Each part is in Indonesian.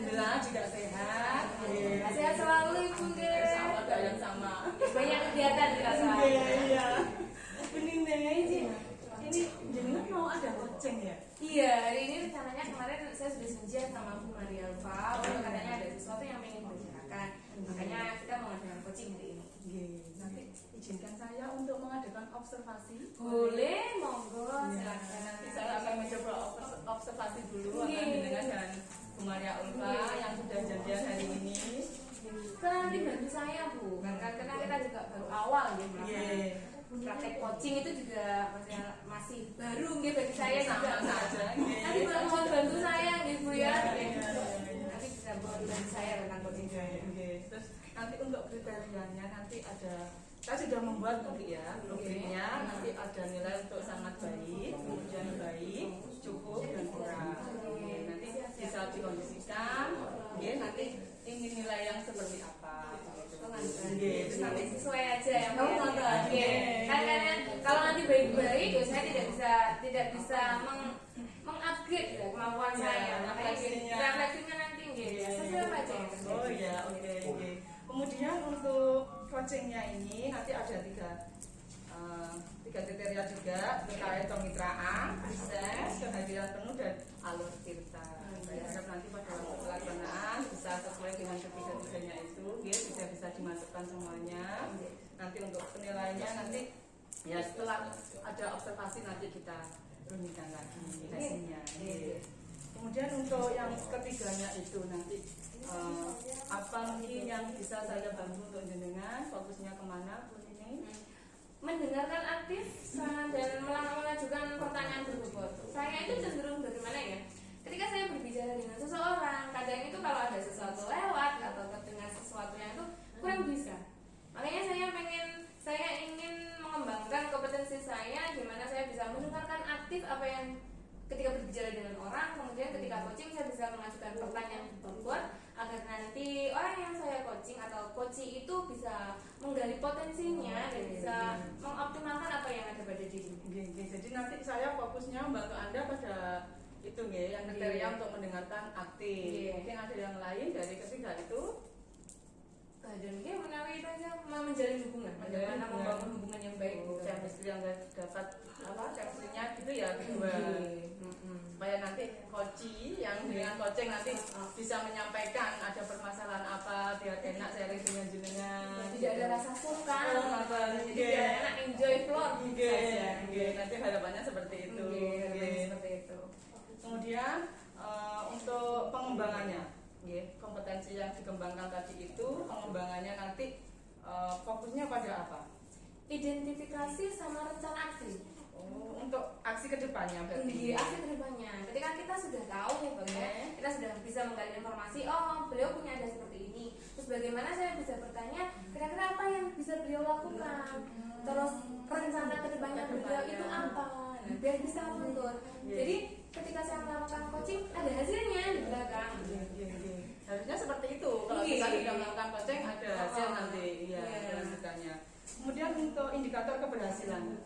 Alhamdulillah juga sehat. Sehat selalu Ibu deh. Sama yang sama. Banyak kegiatan dirasa. Iya. Bening deh ini jenengan mau ada coaching ya? Iya, hari ini rencananya kemarin saya sudah janjian sama Bu Maria Alfa, katanya ada sesuatu yang ingin dibicarakan. Makanya kita mau ngadakan coaching hari ini. Nanti izinkan saya untuk mengadakan observasi. Boleh, monggo, silakan. Nanti saya akan mencoba observasi dulu akan dengan dan Bu Maria Alfa yang sudah janjian hari ini. Kan nanti bantu saya Bu, karena kita juga baru awal gitu. Praktek coaching itu juga masih baru gitu bagi saya sama saja. Nanti mohon bantu saya gitu ya. Nanti bisa bantu saya tentang coaching saya. Terus nanti untuk kriterianya nanti ada, saya sudah membuat nanti ya rubriknya, nanti ada nilai untuk sangat baik, kemudian baik, cukup dan kurang. Nanti bisa dikondisikan. Nanti ingin nilai yang seperti apa? Nanti sesuai aja yang kamu mau. Karena kalau nanti baik-baik, ya saya tidak bisa mengupgrade ya kemampuan saya. Refleksinya nanti sesuai aja. Oh ya, oke. Kemudian untuk coachingnya ini nanti ada tiga kriteria juga, terkait kemitraan, proses, kehadiran penuh dan alur tirta. Saya harap nanti pada waktu pelaksanaan bisa sesuai dengan ketiga-tiganya itu, bisa dimasukkan semuanya. Nanti untuk penilaiannya nanti ya setelah ada observasi nanti kita rumitkan lagi hasilnya. Kemudian untuk yang ketiganya itu nanti apa mungkin yang bisa saya bantu untuk jenengan, fokusnya kemana Bu ini? Mendengarkan aktif dan mengajukan pertanyaan berbobot. Saya itu cenderung bagaimana ya? Ketika saya berbicara dengan seseorang, kadang itu kalau ada sesuatu lewat atau terdengar sesuatu yang itu kurang bisa. Makanya saya ingin mengembangkan kompetensi saya, di mana saya bisa mendengarkan aktif apa yang ketika berbicara dengan orang, kemudian ketika coaching saya bisa mengajukan pertanyaan berbobot agar nanti orang yang saya coaching atau coachee itu bisa menggali potensinya dan bisa mengoptimalkan apa yang ada pada diri. Jadi nanti saya fokusnya membantu Anda pada itu yang kriteria untuk mendengarkan aktif. Mungkin ada yang lain dari ketiga itu. Dan dia menawi itu aja menjalin hubungan, bagaimana membangun hubungan yang baik. Chemistry yang dapat chemistry-nya gitu ya kedua. Supaya nanti coachee yang dengan coaching nanti bisa menyampaikan ada permasalahan apa, biar enak sharing dengan jenengan. Tidak ada rasa sungkan, tidak enak, enjoy flow. Nanti harapannya seperti itu. Kemudian untuk pengembangannya, kompetensi yang dikembangkan tadi itu pengembangannya nanti fokusnya pada apa? Identifikasi sama rencana aksi. Untuk aksi kedepannya berarti. Aksi kedepannya. Ketika kita sudah tahu, kita sudah bisa menggali informasi. Oh, beliau punya ada seperti ini. Terus bagaimana saya bisa bertanya, kira-kira apa yang bisa beliau lakukan? Terus rencana kedepannya beliau itu apa? Biar bisa mundur. Jadi ketika saya melakukan coaching ada hasilnya di belakang. Harusnya seperti itu. Kalau kita tidak melakukan coaching ada hasil nanti. Lanjutannya. Kemudian untuk indikator keberhasilan.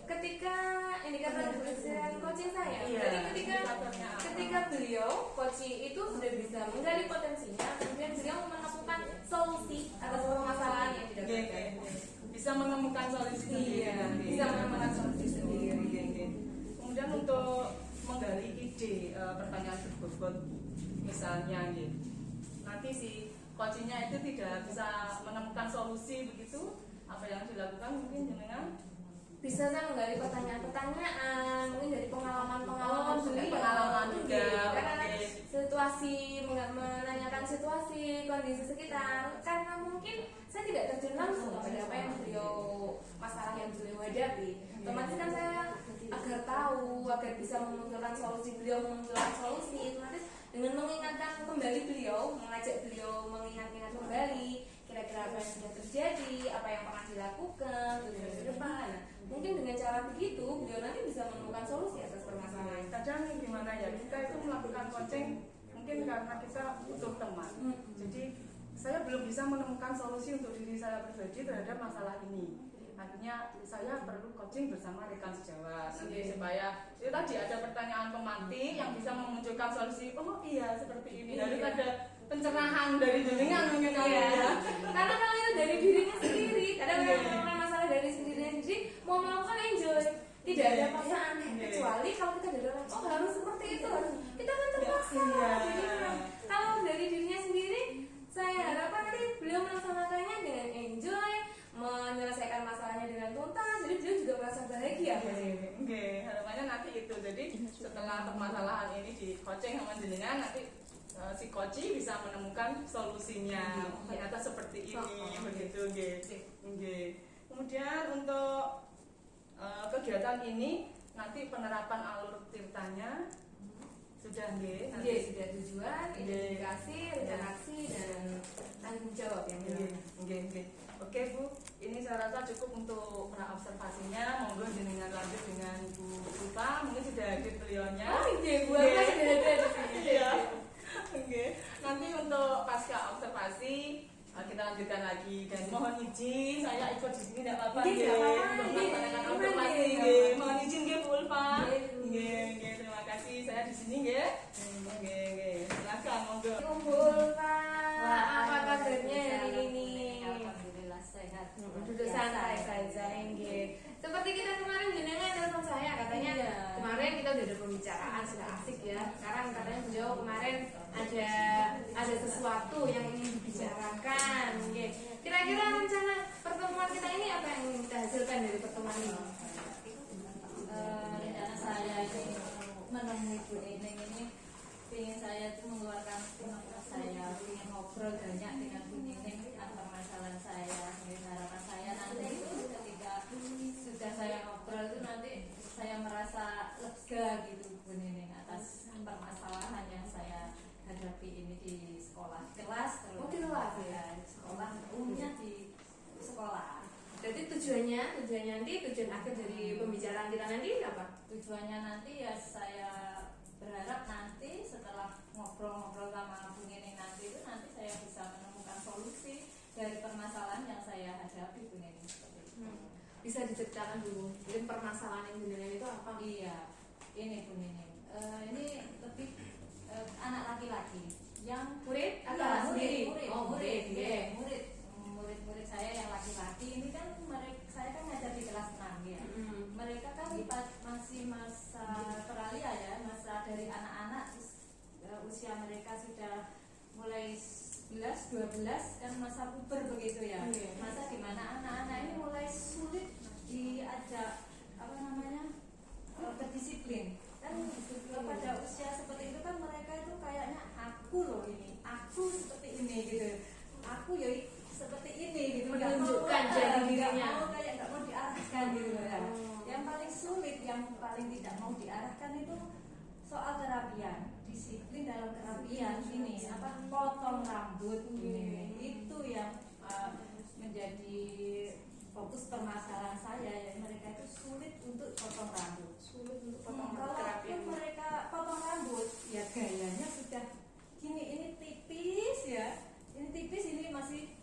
Ketika indikator keberhasilan coaching saya, jadi ketika beliau coaching itu sudah bisa menggali potensinya, kemudian beliau menemukan solusi atas permasalahan yang didapatkan. Bisa menemukan solusi sendiri. Bisa menemukan solusi sendiri. Kemudian untuk menggali ide pertanyaan berbobot misalnya nanti si coachingnya itu tidak bisa menemukan solusi begitu, apa yang dilakukan mungkin jenengan? Bisa saya menggali pertanyaan-pertanyaan mungkin dari pengalaman juga karena situasi menanyakan situasi kondisi sekitar, karena mungkin saya tidak terjun langsung pada apa yang masalah yang beliau hadapi. Otomatis kan saya agar tahu, agar bisa memunculkan solusi, beliau memunculkan solusi, otomatis dengan mengingatkan kembali beliau, mengajak beliau mengingat-ingat kembali kira-kira apa yang sudah terjadi, apa yang pernah dilakukan ke depan. Mungkin dengan cara begitu beliau nanti bisa menemukan solusi atas permasalahan. Kadang gimana ya, kita itu melakukan coaching mungkin karena kita butuh teman. Jadi saya belum bisa menemukan solusi untuk diri saya pribadi terhadap masalah ini. Akhirnya saya perlu coaching bersama rekan sejawat supaya itu tadi ada pertanyaan pemantik yang bisa memunculkan solusi. Oh iya seperti ini. Harus ada pencerahan dari jenengan mungkin kali Iya. ya. Karena kalau itu dari dirinya sendiri, kadang orang masalah dari sendirinya sendiri mau melakukan enjoy, tidak ada paksaan. Kecuali kalau kita dari orang, oh harus seperti itu, kita kan terpaksa. Jadi kalau dari dirinya sendiri, saya harapkan nanti beliau melaksanakannya dengan enjoy, menyelesaikan masalahnya dengan tuntas, jadi beliau juga merasa bahagia. Oke, harapannya nanti itu. Jadi setelah permasalahan ini di coaching sama jenengan, nanti si coach bisa menemukan solusinya. Ternyata seperti ini, begitu, nggih. Kemudian untuk kegiatan ini nanti penerapan alur tirtanya sudah nggih. Oke, sudah tujuan, identifikasi, rencana aksi, dan tanggung jawab yang Nggih. Oke Bu, ini saya rasa cukup untuk observasinya. Monggo jenengan lanjut dengan Bu Ulfa. Mungkin sudah hadir beliaunya. Oh iya, Bu Ulfa sudah ada di sini. Iya. Oke. Nanti untuk pasca observasi kita lanjutkan lagi dan mohon izin saya ikut di sini tidak apa-apa. Nggih, nggak apa-apa. Untuk Nggih, melaksanakan nggih, observasi. nggih. Nggih. Mohon izin nggih Bu Ulfa. Nggih. Nggih, terima kasih. Saya di sini nggih. Nggih. Silakan monggo. Kumpul Pak, apa kabarnya hari ini? Alhamdulillah sehat. Duduk santai saja, nggih. Seperti kita kemarin jenengan telepon saya katanya Iya. kemarin kita udah ada pembicaraan sudah asik ya. Sekarang katanya beliau kemarin ada sesuatu yang ingin dibicarakan, nggih. Kira-kira rencana pertemuan kita ini apa yang ingin kita hasilkan dari pertemuan ini? Rencana saya ini menemui Bu Neneng ini, ingin saya itu mengeluarkan semangat saya, ingin ngobrol banyak dengan Bu Neneng tentang permasalahan saya. Harapan saya nanti itu ketika sudah saya ngobrol itu nanti saya merasa lega gitu Bu Neneng atas permasalahan yang saya hadapi ini di sekolah kelas. Oh, di kelas ya? Di sekolah umumnya di sekolah. Jadi tujuan akhir dari pembicaraan kita nanti apa? Tujuannya nanti ya saya berharap nanti setelah ngobrol-ngobrol sama Bu Neneng nanti itu nanti saya bisa menemukan solusi dari permasalahan yang saya hadapi Bu Neneng seperti itu. Bisa diceritakan dulu, jadi permasalahan yang jenengan itu apa? Iya, ini Bu Neneng. Ini lebih anak laki-laki yang Murid atau iya, sendiri? Murid saya yang laki-laki ini kan saya kan ngajar di kelas 6 ya. Mereka kan masih masa peralihan ya, masa dari anak-anak usia mereka sudah mulai 11, 12 kan masa puber begitu ya. Masa dimana anak-anak ini mulai sulit diajak berdisiplin. Kan pada usia seperti itu kan mereka itu kayaknya aku loh ini, aku seperti ini gitu. Aku ya seperti ini gitu, Menunjukkan jati dirinya. nggak mau diarahkan gitu ya. Yang paling sulit, yang paling tidak mau diarahkan itu soal kerapian, disiplin dalam kerapian ini potong rambut ini itu yang menjadi fokus permasalahan saya ya. Mereka itu sulit untuk potong rambut, kalaupun mereka potong rambut ya gayanya sudah gini, ini tipis ya, ini masih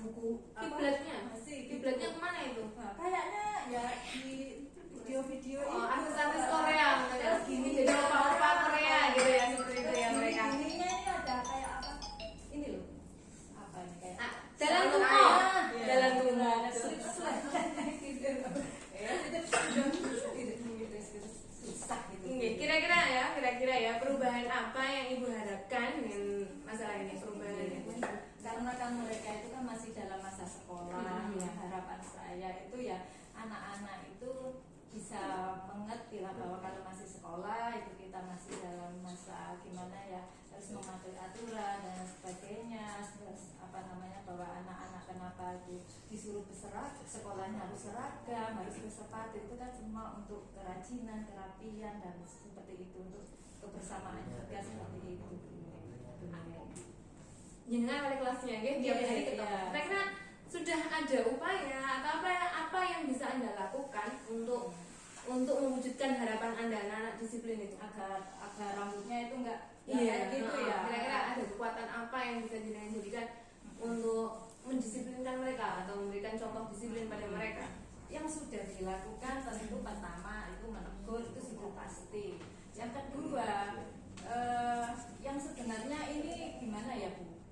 buku Kiblatnya kemana itu? Nah, kayaknya ya di video-video itu Artis-artis Korea gini, jadi opa-opa Korea gitu ya, seperti itu ya mereka. Ininya ini ada kayak apa? Ini loh. Apa ini kayak? Jalan Tumo. Jalan Tumo. Susah gitu. Kira-kira ya perubahan apa yang Ibu harapkan dengan masalah ini, perubahan ini? Karena kan mereka itu kan masih dalam masa sekolah ya, harapan saya itu ya anak-anak itu bisa mengerti lah bahwa kalau masih sekolah itu kita masih dalam masa gimana ya, harus mematuhi aturan dan sebagainya. Terus bahwa anak-anak kenapa itu disuruh sekolahnya harus seragam, harus bersepatu, itu kan semua untuk kerajinan, kerapian dan seperti itu, untuk kebersamaan juga seperti itu. Jenengan wali kelasnya nggih, tiap hari ketemu. Kira-kira sudah ada upaya atau apa yang bisa Anda lakukan untuk mewujudkan harapan Anda anak-anak disiplin itu, agar rambutnya itu enggak gitu ya. Kira-kira ada kekuatan apa yang bisa jenengan jadikan untuk mendisiplinkan mereka atau memberikan contoh disiplin pada mereka? Yang sudah dilakukan tentu pertama itu menegur, itu sudah pasti. Yang kedua yang sebenarnya ini gimana ya Bu,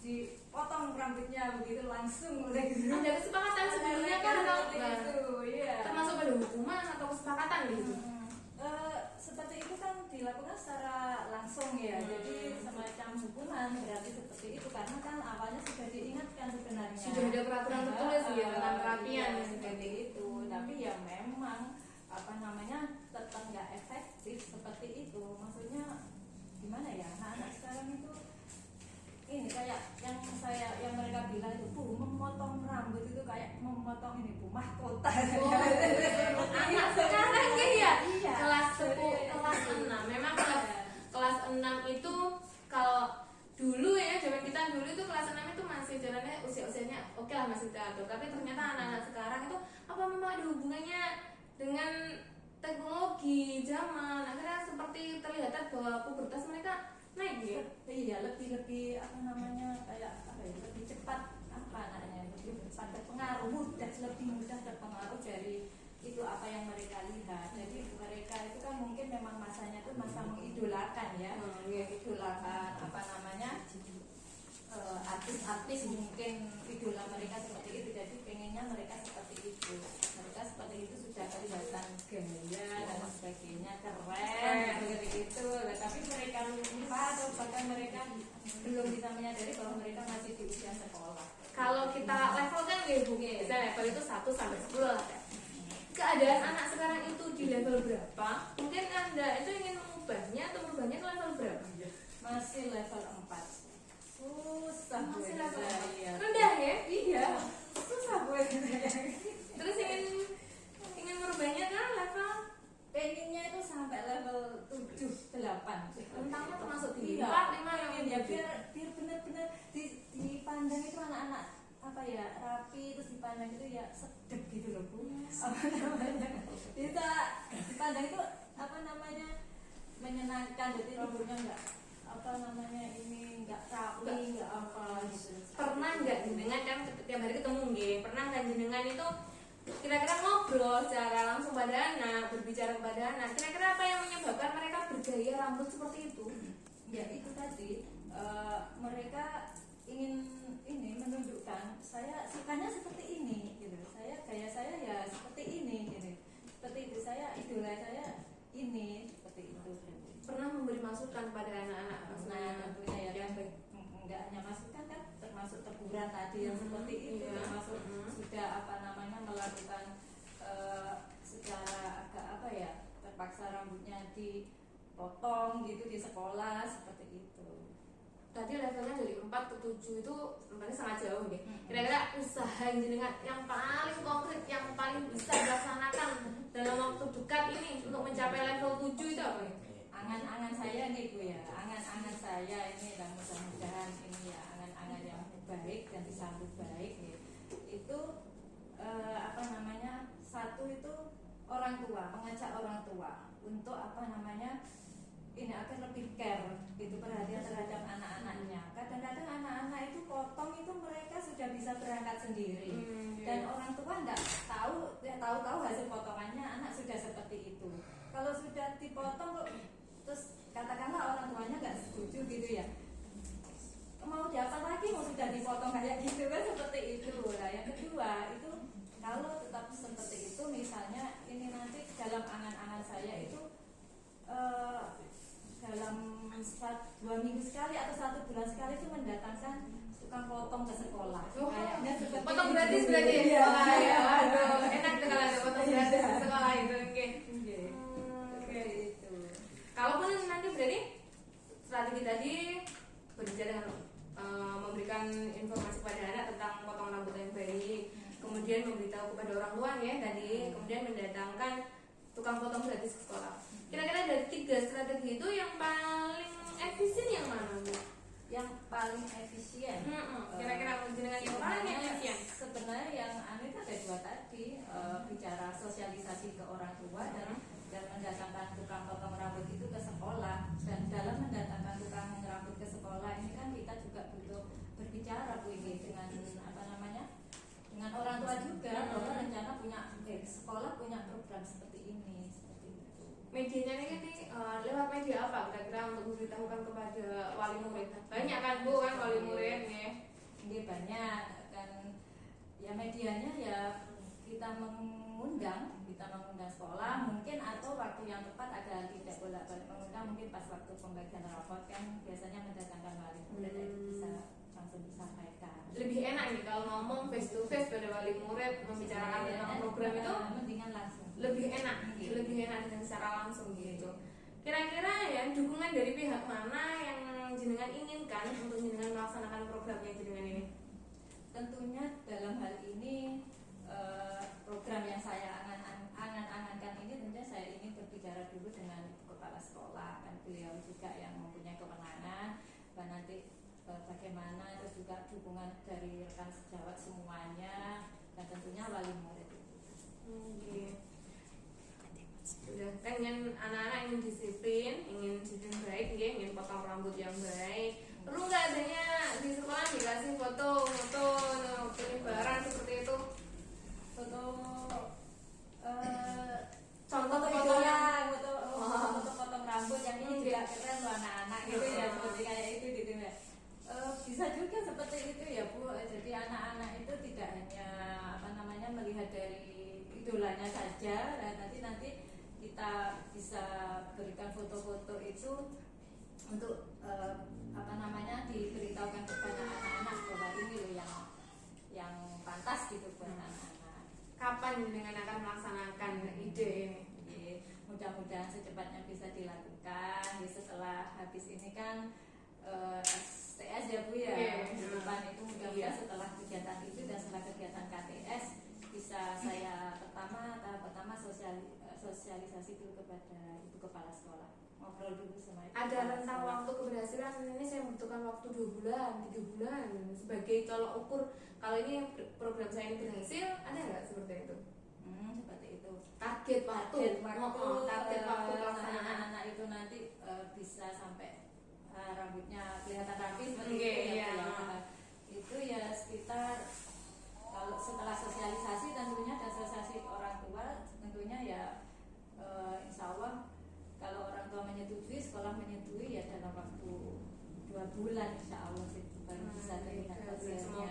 dipotong rambutnya begitu langsung udah gitu. Ada kesepakatan sebelumnya kan atau seperti itu, iya. termasuk pada hukuman atau kesepakatan gitu? Seperti itu kan dilakukan secara langsung ya, jadi semacam hukuman berarti seperti itu karena kan awalnya sudah diingatkan sebenarnya. Sudah ada peraturan tertulis ya tentang kerapian iya, ya. seperti itu, tapi ya memang apa namanya tetap nggak efektif seperti itu. Maksudnya gimana ya, anak-anak sekarang itu ini kayak yang mereka bilang itu memotong rambut itu kayak memotong ini mahkota. Anak sekarang ya Iya. kelas 10, kelas 6. Memang kelas 6 itu kalau dulu ya zaman kita dulu itu kelas 6 itu masih jalannya usianya oke lah masih diatur, tapi ternyata anak-anak sekarang itu apa memang ada hubungannya dengan teknologi zaman, akhirnya seperti terlihat bahwa pubertas mereka naik ya. Iya, lebih apa namanya kayak apa ya, lebih cepat apa namanya, lebih cepat terpengaruh, lebih mudah terpengaruh dari itu apa yang mereka lihat. Jadi mereka itu kan mungkin memang masanya itu masa mengidolakan ya, mengidolakan apa namanya artis-artis, mungkin idola mereka seperti itu, jadi pengennya mereka seperti itu. Mereka seperti itu sudah kelihatan gaya dan sebagainya, keren seperti itu. Tapi mereka lupa atau bahkan mereka belum bisa menyadari bahwa mereka masih di usia sekolah. Kalau kita level kan ya Bu, misalnya level itu 1 sampai 10 lah ya. Keadaan anak sekarang itu di level berapa? Mungkin Anda itu ingin mengubahnya atau merubahnya ke level berapa? Masih level 4. Susah Masih Bu. level Iya. rendah ya? Iya, susah Bu. Terus ingin merubahnya ke level Pengennya itu sampai level 7, 8. rentangnya termasuk di Iya, 4, 5 yang ya biar benar-benar dipandang itu anak-anak apa ya, rapi, terus dipandang itu ya sedep gitu loh Bu. Apa namanya? Bisa dipandang itu apa namanya? Menyenangkan, jadi rambutnya enggak apa namanya ini enggak rapi, enggak apa gitu. Pernah nggak jenengan kan tiap hari ketemu nggih? Pernah nggak jenengan itu kira-kira ngobrol secara langsung pada anak, berbicara kepada anak, kira-kira apa yang menyebabkan mereka bergaya rambut seperti itu? Ya itu tadi mereka ingin ini menunjukkan saya sukanya seperti ini gitu, gaya saya ya seperti ini gitu, seperti itu, saya idola saya ini seperti itu. Pernah memberi masukan pada anak-anak Nah tentunya ya yang kan baik. nggak hanya masukan kan, termasuk teguran tadi yang seperti itu, Iya. termasuk sudah apa namanya melakukan secara agak apa ya, terpaksa rambutnya dipotong gitu di sekolah seperti itu. Tadi levelnya dari 4 ke 7 itu tempatnya sangat jauh nih. Kira-kira usaha yang jenengan yang paling konkret, yang paling bisa dilaksanakan dalam waktu dekat ini untuk mencapai level 7 itu apa ya? Angan-angan saya nih Bu ya, angan-angan saya ini dan mudah-mudahan ini ya angan-angan yang baik dan disambut baik ya. Itu apa namanya, satu itu orang tua, mengajak orang tua untuk apa namanya ini akan lebih care gitu, perhatian terhadap anak-anaknya. Kadang-kadang anak-anak itu potong itu mereka sudah bisa berangkat sendiri dan orang tua enggak tahu, ya tahu-tahu hasil potongannya anak sudah seperti itu. Kalau sudah dipotong kok terus katakanlah orang tuanya nggak setuju gitu ya, mau diapa lagi, mau sudah dipotong kayak gitu kan, seperti itu lah. Yang kedua itu kalau tetap seperti itu, misalnya ini nanti dalam angan-angan saya itu dalam 2 minggu sekali atau 1 bulan sekali itu mendatangkan tukang potong ke sekolah. Kayaknya seperti Potong itu. gratis berarti ya? Iya. Wah, ya, aduh, enak tuh kalau ada potong gratis di sekolah itu, oke. Oke, itu. Kalaupun nanti berarti strategi tadi berbicara dengan memberikan informasi kepada anak tentang potong rambut yang baik, kemudian memberitahu kepada orang tua ya tadi, kemudian mendatangkan tukang potong gratis ke sekolah. Kira-kira dari 3 strategi itu yang paling efisien yang mana Bu? Yang paling efisien. Kira-kira jenengan yang paling efisien? Sebenarnya yang itu ada 2 tadi, bicara sosialisasi ke orang tua dan mendatangkan tukang potong rambut itu ke sekolah. Dan dalam mendatangkan tukang rambut ke sekolah ini kan kita juga butuh berbicara Bu ini dengan apa namanya, dengan orang tua juga bahwa rencana punya sekolah punya program seperti ini, seperti itu. medianya ini lewat media apa kira-kira untuk memberitahukan kepada wali murid? Banyak kan Bu kan wali murid ya? Ini banyak kan, ya medianya ya kita mengundang sekolah mungkin, atau waktu yang tepat ada tidak bolak-balik mengundang, mungkin pas waktu pembagian raport kan biasanya mendatangkan wali murid itu bisa langsung disampaikan. Lebih enak nih kalau ngomong face to face pada wali murid membicarakan tentang program itu mendingan langsung. Lebih enak dengan secara langsung gitu. Kira-kira ya dukungan dari pihak mana yang jenengan inginkan untuk jenengan melaksanakan programnya jenengan ini? Tentunya dalam hal ini program yang saya angan-angankan ini tentunya saya ingin berbicara dulu dengan kepala sekolah, kan beliau juga yang mempunyai kewenangan, dan nanti bagaimana, terus juga dukungan dari rekan sejawat semuanya, dan tentunya wali murid itu. Sudah kan anak-anak ingin disiplin baik, ingin potong rambut yang baik. Perlu nggak adanya di sekolah dikasih foto penyebaran seperti itu? Foto Contoh fotonya, foto potong rambut yang ini juga keren loh anak-anak gitu ya, seperti kayak itu gitu ya. Bisa juga seperti itu ya Bu. Jadi anak-anak itu tidak hanya melihat dari idolanya saja, dan nanti kita bisa berikan foto-foto itu untuk diberitahukan kepada anak-anak bahwa ini loh yang pantas gitu buat anak-anak. Kapan dengan akan melaksanakan ide ini? Mudah-mudahan secepatnya bisa dilakukan. Setelah habis ini kan STS ya Bu ya, depan itu mudah-mudahan setelah kegiatan itu dan setelah kegiatan KTS bisa saya tahap pertama sosialisasi dulu kepada ibu kepala sekolah, ngobrol dulu sama ibu. Ada rentang waktu keberhasilan, ini saya membutuhkan waktu 2 bulan, 3 bulan sebagai tolak ukur kalau ini program saya ini berhasil, ada nggak seperti itu? Seperti itu. Target waktu pelaksanaan anak-anak itu nanti bisa sampai rambutnya kelihatan rapi seperti itu ya. Itu ya sekitar, kalau setelah sosialisasi tentunya dan sosialisasi orang tua tentunya ya insya Allah kalau orang tua menyetujui, sekolah menyetujui ya dalam waktu 2 bulan insya Allah sih baru bisa terlihat hasilnya.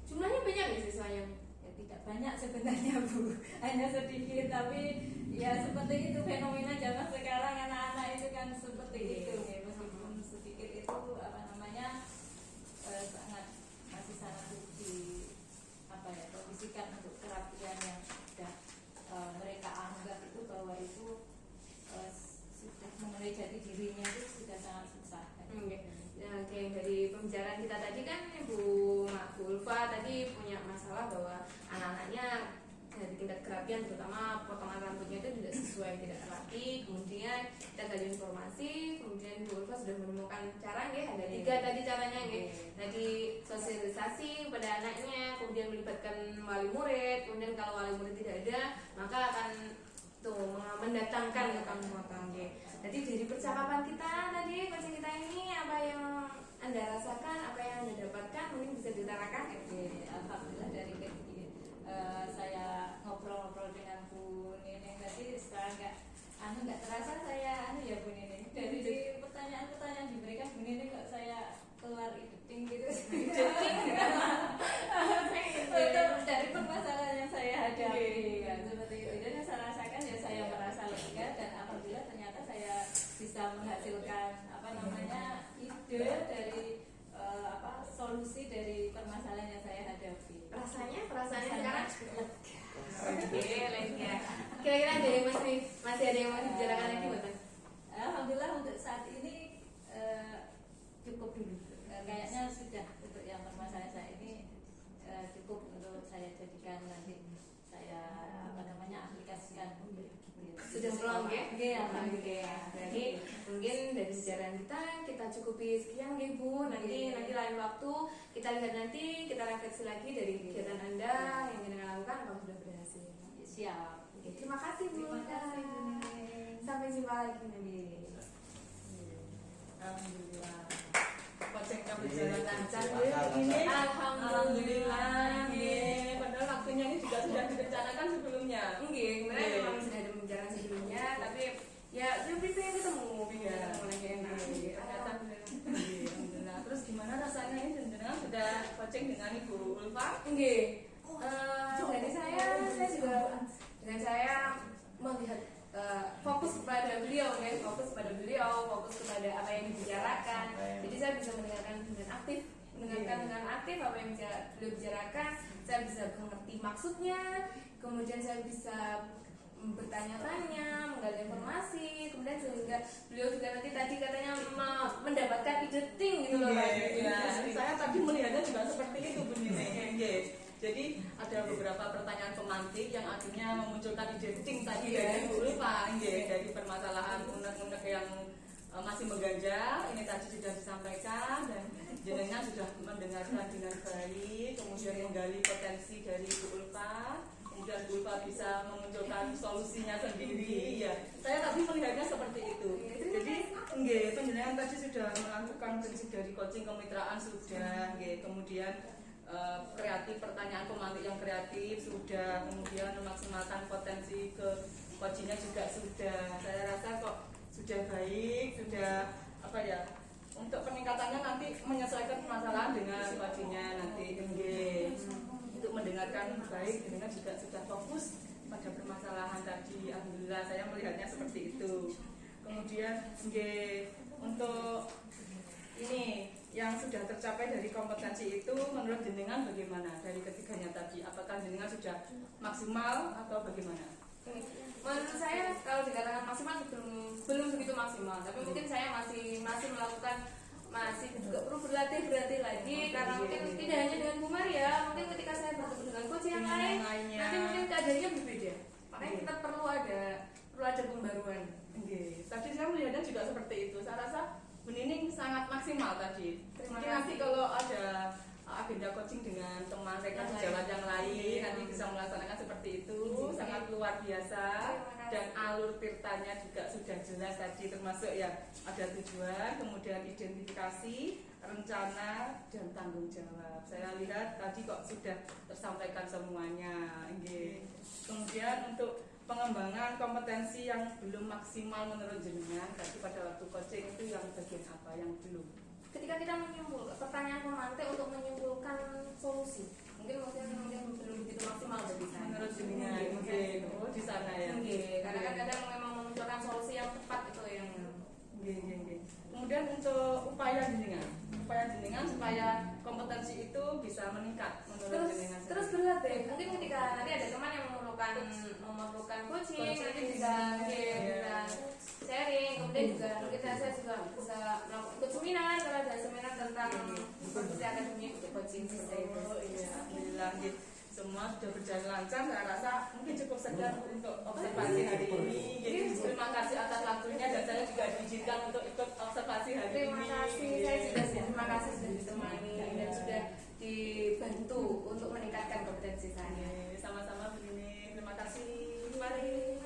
Jumlahnya banyak ya siswanya? Ya tidak banyak sebenarnya Bu, hanya sedikit, tapi ya seperti itu fenomena zaman sekarang, anak-anak itu kan seperti itu ya, meskipun sedikit itu masih sangat kondisikan untuk kerapian yang sudah mereka anggap itu bahwa itu sudah mengenai jati dirinya itu sudah sangat susah. Nah, kayak dari pembicaraan kita tadi kan Ibu Ulfa tadi punya masalah bahwa anak-anaknya dari tingkat kerapian, terutama potongan rambutnya itu tidak sesuai, tidak rapi. Kemudian kita gali informasi, kemudian Bu Ulfa sudah menemukan cara, ada 3 tadi caranya, tadi sosialisasi kepada anaknya, kemudian melibatkan wali murid, kemudian kalau wali murid tidak ada maka akan mendatangkan ke kampung. Jadi dari percakapan kita tadi, coaching kita ini, apa yang Anda rasakan, apa yang Anda dapatkan, mungkin bisa diutarakan. Alhamdulillah dari saya ngobrol-ngobrol dengan Bu Nining tadi, sekarang nggak terasa saya ya Bu Nining, dari pertanyaan-pertanyaan diberikan Bu Nining kok saya keluar editing gitu. Dari permasalahan yang saya hadapi kan, seperti itu. Dan yang saya rasakan ya saya merasa lega, dan alhamdulillah ternyata saya bisa menghasilkan ide dari solusi dari permasalahan yang saya hadapi. Perasaannya sekarang lega. Kira-kira ada yang masih ada yang mau dibicarakan lagi bukan? Alhamdulillah untuk saat ini cukup dulu. Kayaknya sudah untuk yang permasalahan saya ini cukup untuk saya jadikan nanti saya aplikasikan. Sudah pulang ya? Alhamdulillah. Jadi mungkin dari sejarah kita cukupi sekian Bu. Nanti lain waktu kita lihat, nanti kita refleksi lagi dari kegiatan Anda yang kita lakukan apakah sudah berhasil. Siap. Terima kasih Bu. Sampai jumpa lagi nanti. Alhamdulillah. Coaching kami berjalan lancar. Alhamdulillah. Padahal waktunya ini juga sudah direncanakan sebelumnya. Kemarin memang sudah ada pembicaraan sebelumnya, tapi Ya, dia pengen ketemu, Iya. ketemu lagi enak. Ternyata alhamdulillah. Terus gimana rasanya ini jenengan sudah coaching dengan Ibu Ulfa? Enggak. Jadi saya juga dengan saya melihat fokus kepada beliau, ya, fokus kepada apa yang dibicarakan. Jadi saya bisa mendengarkan dengan aktif, dengan aktif apa yang beliau bicarakan. Saya bisa mengerti maksudnya, kemudian saya bisa bertanya-tanya, menggali informasi, kemudian sehingga beliau juga nanti tadi katanya mendapatkan ide ting gitu loh. Iya, saya tadi melihatnya juga seperti itu Bu Nini. Jadi ada beberapa pertanyaan pemantik yang akhirnya memunculkan ide ting tadi dari Bu Ulfa, dari permasalahan unek-unek yang masih mengganjal. Ini tadi sudah disampaikan dan jenengan sudah mendengarkan dengan baik, kemudian menggali potensi dari Bu Ulfa. Kemudian Bu Ulfa bisa memunculkan solusinya sendiri. Ya, saya tadi melihatnya seperti itu. Jadi, penjelasan tadi sudah melakukan prinsip dari coaching kemitraan sudah, kemudian kreatif, pertanyaan pemantik yang kreatif sudah, kemudian memaksimalkan potensi ke coachingnya juga sudah. Saya rasa kok sudah baik, sudah apa ya? Untuk peningkatannya nanti menyesuaikan permasalahan dengan coachingnya nanti. Untuk mendengarkan baik, dengan juga sudah fokus pada permasalahan tadi. Alhamdulillah saya melihatnya seperti itu. Kemudian untuk ini yang sudah tercapai dari kompetensi itu menurut jenengan bagaimana dari ketiganya tadi? Apakah jenengan sudah maksimal atau bagaimana? Menurut saya kalau dikatakan maksimal belum begitu maksimal, tapi mungkin saya masih melakukan, masih juga perlu berlatih lagi karena mungkin tidak hanya dengan Bu Maria, mungkin ketika saya bertemu dengan coach yang lain nanti mungkin keadaannya berbeda, makanya kita perlu ada pembaruan. Tadi saya melihatnya juga seperti itu. Saya rasa Bu Nining sangat maksimal tadi. Terima Mungkin kasih. nanti kalau ada agenda coaching dengan teman rekan sejawat yang lain nanti bisa melaksanakan seperti itu. Sangat luar biasa dan alur tirtanya juga sudah jelas tadi, termasuk ya ada tujuan, kemudian identifikasi, rencana dan tanggung jawab. Saya lihat tadi kok sudah tersampaikan semuanya. Kemudian untuk pengembangan kompetensi yang belum maksimal menurut jenengan tadi pada waktu coaching itu yang bagian apa yang belum? Ketika kita menyimpulkan pertanyaan pemantik untuk menyimpulkan solusi, mungkin belum begitu maksimal bagi saya. Menurut jenengan, oh di sana ya. Karena kan kadang memang memunculkan solusi yang tepat itu yang. Kemudian untuk upaya jenengan supaya kompetensi itu bisa meningkat menurut jenengan. Terus berlatih. Mungkin ketika nanti ada teman yang memerlukan coaching, nanti bisa sharing. Kemudian juga kita saya juga bisa melakukan ikut seminar, kalau ada seminar tentang produksi akademik untuk coaching seperti itu. Iya, alhamdulillah. Semua sudah berjalan lancar. Saya rasa mungkin cukup sekian untuk observasi hari ini. Jadi terima kasih atas waktunya dan saya juga diizinkan untuk ikut observasi hari ini. Terima kasih, saya juga terima kasih sudah ditemani dan sudah dibantu untuk meningkatkan kompetensi saya. Sama-sama begini. Terima kasih. Mari.